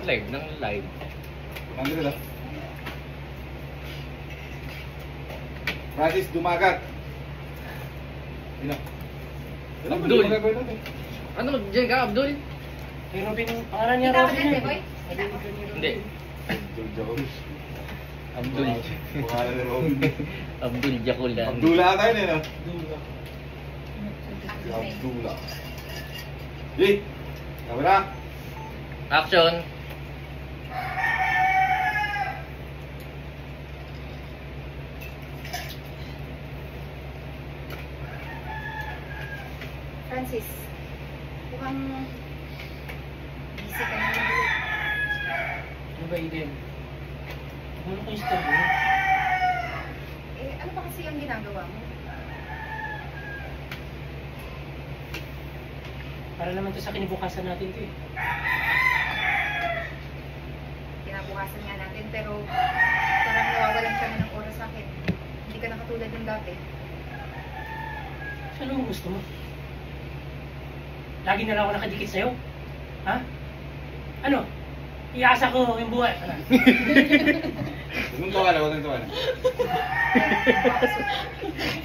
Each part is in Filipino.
Live ng live. Nandito na. Francis, dumagat. Ina. Abdul. Ano, dyan ka, Abdul? May Robin, pangalan niya Kita ka Robin. dyan, boy? Hindi. Abdul Jones. Abdul. Pangalan ni Robin. Abdul Jakulan. Abdullah tayo na, no? Abdullah. Jay! Kamera! Action. Francis, mukhang busy ka naman ulit. Ano ba, Eden? Ano ko yung story mo? Ano ba kasi yung ginagawa mo? Para naman to sa kinibukasan natin to eh. Kinabukasan nga natin, pero parang nawawalan ka na ng oras sa akin. Hindi ka na katulad ng dati. Ano mo gusto mo? Lagi na lang ako nakadikit sa'yo? Ha? Ano? Iasa ko yung buhay. Ano? Huwag mong tawanan, huwag mong tawanan.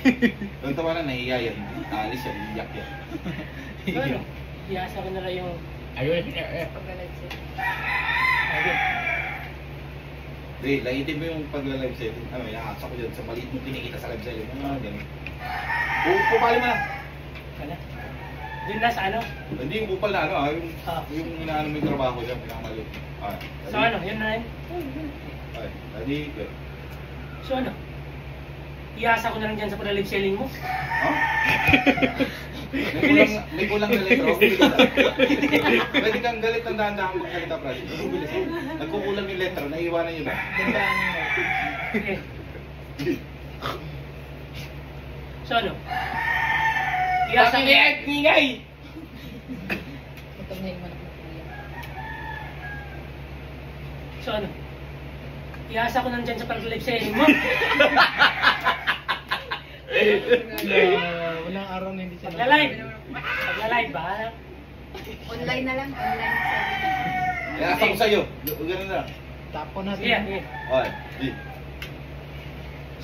Huwag mong tawanan, nahiya yan. Alis yan, iyak yan. So, ano? Iasa ko na lang yung... Ayun. Pag-live siya. Ayun. Hindi, lagitin mo yung pag-live setting. Ano, nakakasa ko dyan sa maliit mong kinikita sa live setting. Ano, ganun. Pupali mo na. Ano? Doon na sa ano? Hindi yung kupal na ano, yung inaano mo yung trabaho dyan, pinakamaliit. So ano? Yun na yun? Ay, ready, go. So ano? Iasa ko na lang dyan sa pag-live selling mo? Huh? May kulang na letro. Pwede kang galit ng dahan-dahan magsalita, Brad. Bilis mo. Nagkukulang yung letro, naiiwanan nyo ba? Gandaan mo. Okay. So ano? Iasa ko... Ingay! So ano? Iasa ko nandyan sa pag-live selling mo? Walang araw na hindi siya. Pagla-live? Pagla-live ba? Online na lang, online selling. Iasa ko sa'yo. Ganun na. Tapo natin. Sige, sige. Okay, di.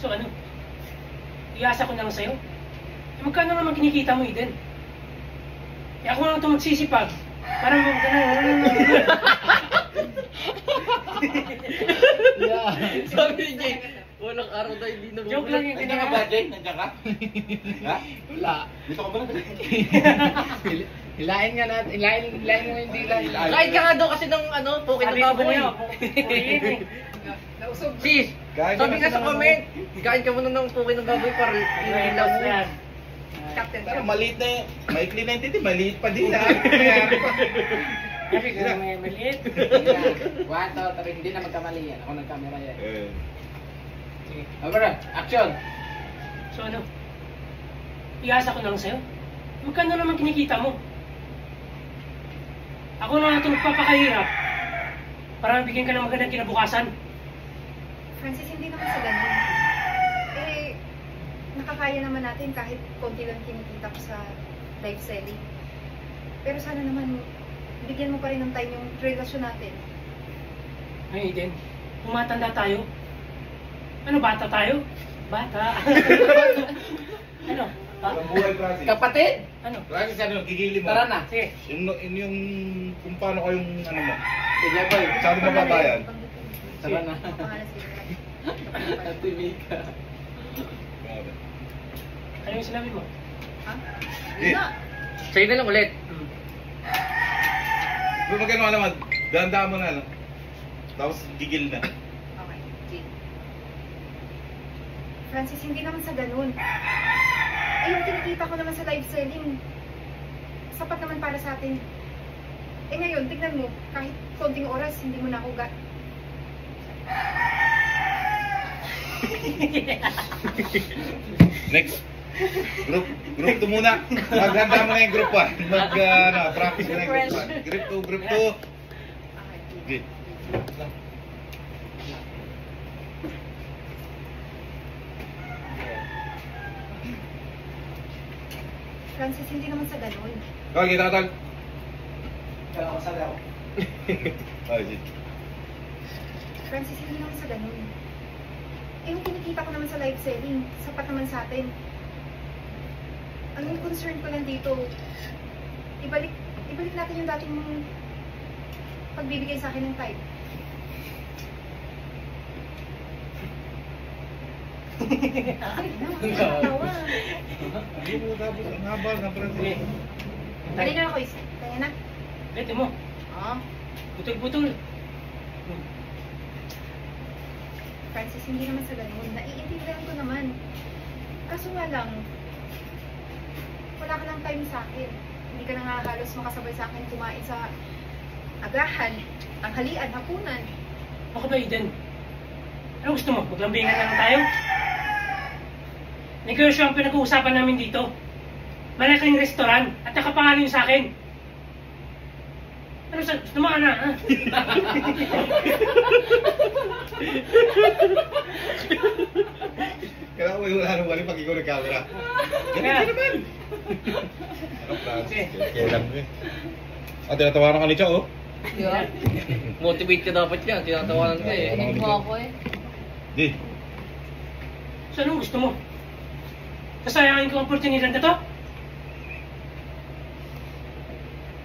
So ano? Iasa ko na lang sa'yo? Magkano naman kinikita mo, Eden? Eh ako lang ito magsisipag. Para mo Yeah. Sabi ni Jay, walang araw na hindi na Joke lang yun. Nandiyan ka ba, Jay? Nandiyan ka? Ha? Wala. Dito ka ba na? Hilain nga natin. Hilain mo hindi lang. Hilain. Kain ka nga daw kasi ng ano, pukin ng baboy. Nausog. Sis, Kain ka sabi nga kasi sa ng comment, kain ka muna ng pukin ng baboy para ilaw mo. yan. Captain. Pero maliit na yun. Maikli na yun, maliit pa din ha. Mayari pa. Kasi kung may maliit. 1, 2, 3, hindi na magkamali yan. Ako nag-camera yan. Sige. Alright, action! So ano? Iasa ko na lang sa'yo? Magkano naman kinikita mo? Ako na ito nagpapakahirap para mabigyan ka ng magandang kinabukasan. Francis, hindi naman sa ganun. Nakakaya naman natin kahit konti lang kinikita ko sa live selling. Pero sana naman, bigyan mo pa rin ng time yung relasyon natin. Ay, Eden, tumatanda tayo. Ano, bata tayo? Bata. Ano? Ha? Ang buhay, Francis. Kapatid! Ano? Francis, ano, gigili mo. Tara na. Sige. Yung kung paano kayong, ano mo. Sige, boy. Sabi mo babayan. Tara na. Pangalan sila. Ate Mika. Ano yung sinabi mo? Ha? Eh. Yun na. Sa'yo na lang ulit. Pero magkano ka naman, dahan-dahan mo na, no? Tapos gigil na. Okay, Jane. Francis, hindi naman sa ganun. Ay, yung kinikita ko naman sa live selling, sapat naman para sa atin. Eh ngayon, tignan mo, kahit konting oras, hindi mo na ako Next. Group 2 muna. Maghanda mo na yung group 1. Practice mo na yung group 1. Group 2. Okay. Francis, hindi naman sa ganun. Okay, kita tag. Kaya ako sabi ako. Oh, shit. Francis, hindi naman sa ganun. Eh, yung kinikita ko naman sa live selling, sapat naman sa atin. Ang concern ko lang dito, ibalik natin yung dating mong pagbibigay sa akin ng type. Ay, nakakatawa. Hindi mo tapos ang haba ng Sige. Francis. Dali na ako, kaya na. Ulit mo. Oo. Putol-putol. Francis, hindi naman sa ganun. Naiintindihan ko naman. Kaso nga lang, wala ka ng time sa akin. Hindi ka na nga halos makasabay sa akin kumain sa agahan, tanghalian, hapunan. Ako ba, Eden? Ano gusto mo? Maglambingan na lang tayo? Negosyo ang pinag-uusapan namin dito. Malaking restaurant at nakapangalan sa akin. Ano sa gusto mo, Ana? Ha? Kailangan mo yung wala nang wali pag ikaw nag-camera. Ganun Kaya- ka naman. Ano, Francis? Sige. Kailan mo eh. Ah, tinatawaran ka ni Chow, oh. Diba? Motivate ka dapat yan. Tinatawanan ka eh. Tinatawanan Mo ka. ako eh. Di. So, anong gusto mo? Sasayangin ko ang oportunidad na to?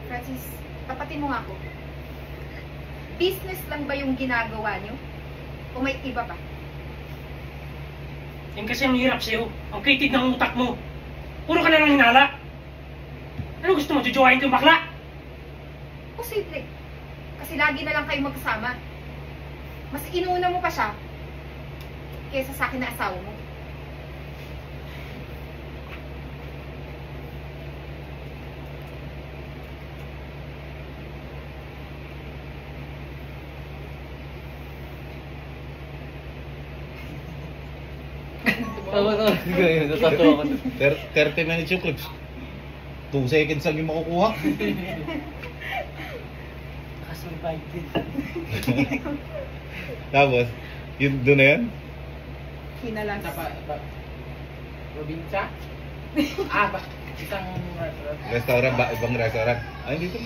Francis, tapatin mo nga ako. Business lang ba yung ginagawa niyo? O may iba pa? Yan kasi ang hirap sa'yo. Ang kitid ng utak mo. Puro ka na lang hinala. Ano gusto mo? Jujuwain ko yung bakla? Posible. Kasi lagi na lang kayo magkasama. Mas inuuna mo pa siya kaysa sa akin na asawa mo. Tawa na. Ganyan, natatawa ko. 30 minutes yung clips. 2 seconds lang yung makukuha. Nakasurvive din. Tapos, yun doon na yan? Hinalas. Probinsya? Isang restaurant. Restaurant ba? Ibang restaurant? Ay, dito.